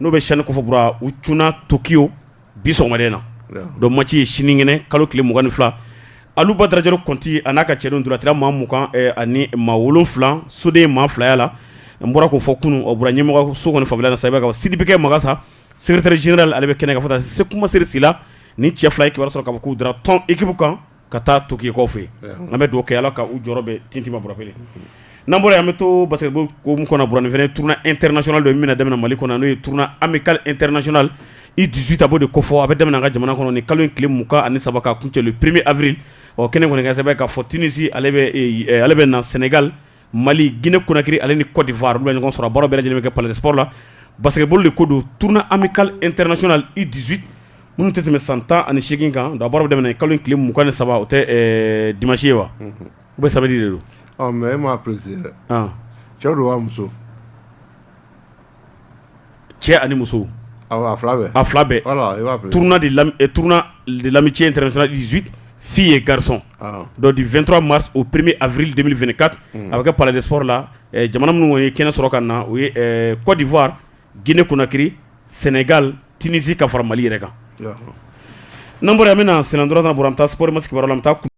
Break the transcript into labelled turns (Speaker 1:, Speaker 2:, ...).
Speaker 1: n'o bɛ chaîne kɔfɛbura u cunna Tokyo bi sɔgɔmada na donc match ye sinikɛnɛ kalo tile 22 Alu Badara Jalo Konti a n'a ka cɛdenw duratira maa 20 ani maa 7 soden maa 2 ya la n bɔra k'o fɔ kunun o bɔra ɲɛmɔgɔ so kɔni fanfɛla na sa i b'a ka Sidibikɛ Magasa secrétaire général ale bɛ kɛnɛ ka fɔ taa se Kumasiri Sila ni cɛ 2 ye kibaru sɔrɔ k'a fɔ k'u dara tɔn équipe kan ka taa Tokyo kaw fɛ an bɛ dugawu kɛ Ala ka u jɔyɔrɔ bɛ tintima burapele n'an bɔra yen an bɛ to basketball ko mun kɔnɔ Burani fɛnɛ tournoi international dɔ min bɛna daminɛ Mali kɔnɔ n'o ye tournoi amical international U18 a b'o de kofɔ a bɛ daminɛ an ka jamana kɔnɔ ni kalo in tile 23 k'a kuncɛ le 1er avril kɛnɛ kɔni ka sɛbɛn k'a fɔ Tunisie ale bɛ na Sénégal Mali Guinée Conakry ale ni Côte d'Ivoire olu bɛ ɲɔgɔn sɔrɔ a baaraw bɛɛ lajɛlen bɛ kɛ palais de sport la basketball de ko don tournoi amical international U18 minnu tɛ tɛmɛ san 18 kan donc a baaraw bɛ daminɛ kalo in tile 23 o tɛ dimanche ye wa ou bien samedi de don
Speaker 2: mais e m'a précisé dɛ cɛ don wa muso
Speaker 1: cɛ ani muso
Speaker 2: a fila bɛɛ
Speaker 1: a fila bɛɛ
Speaker 2: voilà i b'a précisé
Speaker 1: tournoi de l'amitié internationale 18 filles et garçons donc du 23 mars au 1er avril 2024 a bɛ kɛ palais de sport la jamana minnu kɔni ye kɛnɛ sɔrɔ ka na o ye Côte d'Ivoire Guinée Conakry Sénégal Tunisie ka fara Mali yɛrɛ kan n'an bɔra yan an bɛna Sɛnɛ dɔrɔn bɔra an bɛ taa sport ma sigi yɔrɔ la an bɛ taa